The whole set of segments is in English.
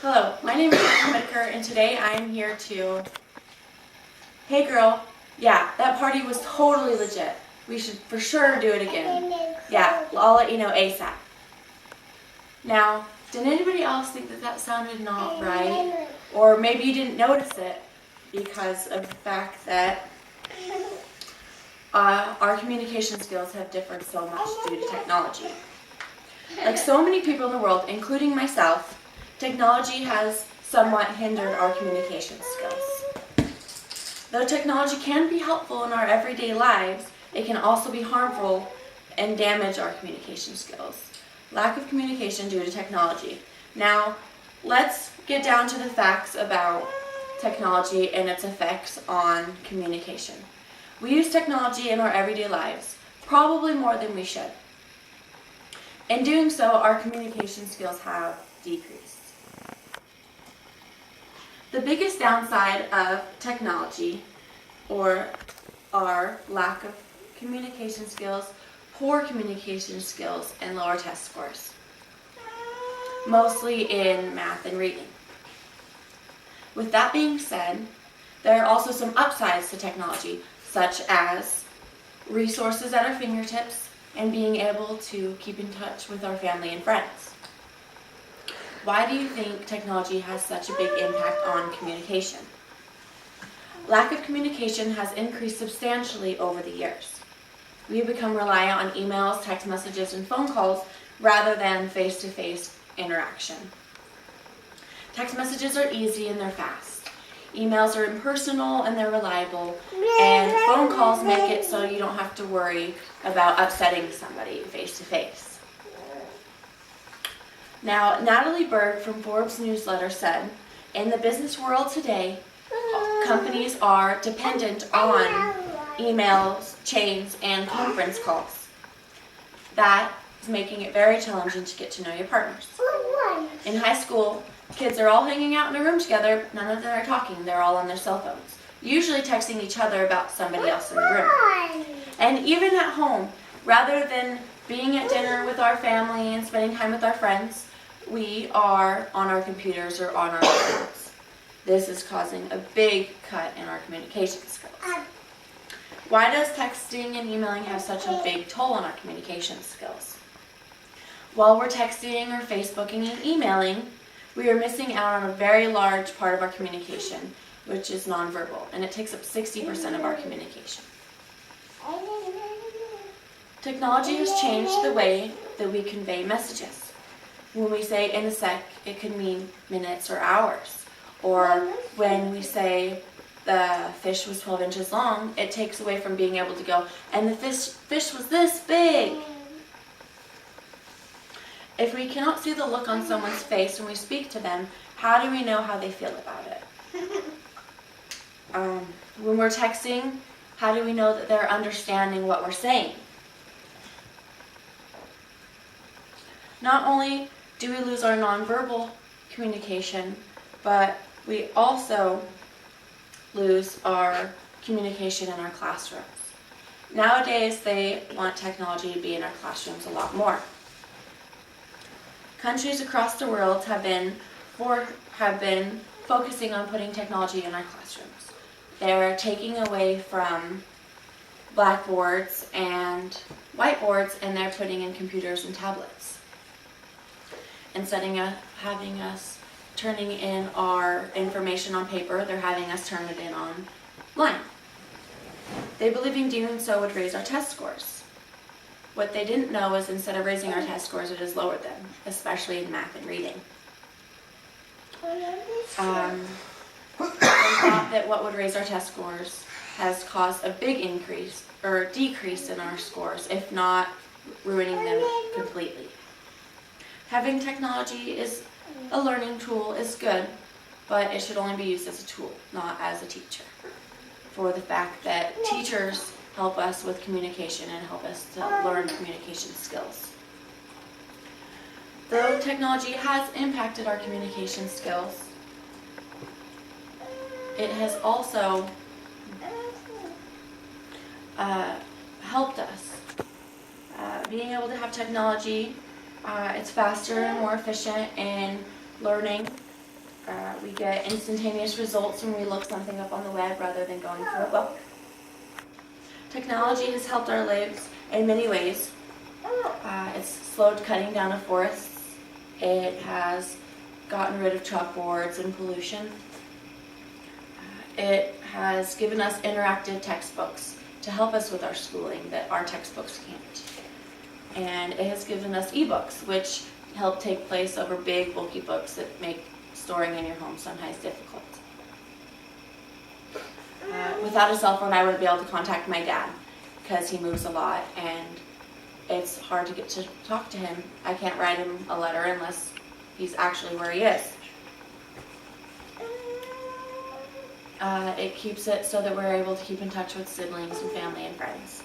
Hello, my name is Anna Whitaker, and today I am here to... Hey girl, yeah, that party was totally legit. We should for sure do it again. Yeah, I'll let you know ASAP. Now, did anybody else think that sounded not right? Or maybe you didn't notice it because of the fact that our communication skills have differed so much due to technology. Like so many people in the world, including myself, technology has somewhat hindered our communication skills. Though technology can be helpful in our everyday lives, it can also be harmful and damage our communication skills. Lack of communication due to technology. Now, let's get down to the facts about technology and its effects on communication. We use technology in our everyday lives, probably more than we should. In doing so, our communication skills have decreased. The biggest downside of technology, or our lack of communication skills, poor communication skills, and lower test scores, mostly in math and reading. With that being said, there are also some upsides to technology, such as resources at our fingertips and being able to keep in touch with our family and friends. Why do you think technology has such a big impact on communication? Lack of communication has increased substantially over the years. We have become reliant on emails, text messages, and phone calls rather than face-to-face interaction. Text messages are easy and they're fast. Emails are impersonal and they're reliable. And phone calls make it so you don't have to worry about upsetting somebody face-to-face. Now, Natalie Berg from Forbes newsletter said, in the business world today, companies are dependent on emails, chains, and conference calls. That is making it very challenging to get to know your partners. In high school, kids are all hanging out in a room together. None of them are talking. They're all on their cell phones, usually texting each other about somebody else in the room. And even at home, rather than being at dinner with our family and spending time with our friends, we are on our computers or on our phones. This is causing a big cut in our communication skills. Why does texting and emailing have such a big toll on our communication skills? While we're texting or Facebooking and emailing, we are missing out on a very large part of our communication, which is nonverbal, and it takes up 60% of our communication. Technology has changed the way that we convey messages. When we say in a sec, it could mean minutes or hours. Or when we say the fish was 12 inches long, it takes away from being able to go, and the fish was this big. If we cannot see the look on someone's face when we speak to them, how do we know how they feel about it? When we're texting, how do we know that they're understanding what we're saying? Not only do we lose our nonverbal communication, but we also lose our communication in our classrooms. Nowadays, they want technology to be in our classrooms a lot more. Countries across the world have been focusing on putting technology in our classrooms. They're taking away from blackboards and whiteboards, and they're putting in computers and tablets. Instead of having us turning in our information on paper, they're having us turn it in online. They believe in doing so would raise our test scores. What they didn't know is instead of raising our test scores, it has lowered them, especially in math and reading. They thought that what would raise our test scores has caused a big increase or decrease in our scores, if not ruining them completely. Having technology is a learning tool is good, but it should only be used as a tool, not as a teacher. For the fact that teachers help us with communication and help us to learn communication skills. Though technology has impacted our communication skills, it has also helped us. Being able to have technology It's faster and more efficient in learning. We get instantaneous results when we look something up on the web rather than going through a book. Technology has helped our lives in many ways. It's slowed cutting down of forests. It has gotten rid of chalkboards and pollution. It has given us interactive textbooks to help us with our schooling that our textbooks can't. And it has given us ebooks, which help take place over big, bulky books that make storing in your home sometimes difficult. Without a cell phone, I wouldn't be able to contact my dad because he moves a lot and it's hard to get to talk to him. I can't write him a letter unless he's actually where he is. It keeps it so that we're able to keep in touch with siblings and family and friends.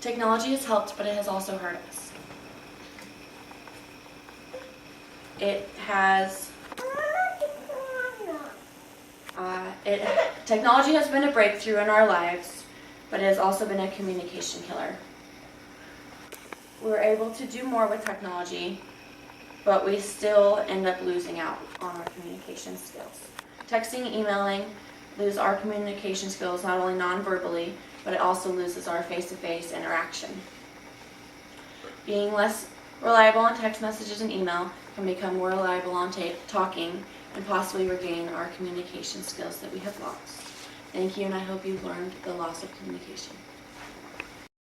Technology has helped, but it has also hurt us. Technology has been a breakthrough in our lives, but it has also been a communication killer. We're able to do more with technology, but we still end up losing out on our communication skills. Texting, emailing lose our communication skills not only non-verbally, but it also loses our face-to-face interaction. Being less reliable on text messages and email can become more reliable on talking and possibly regain our communication skills that we have lost. Thank you, and I hope you've learned the loss of communication.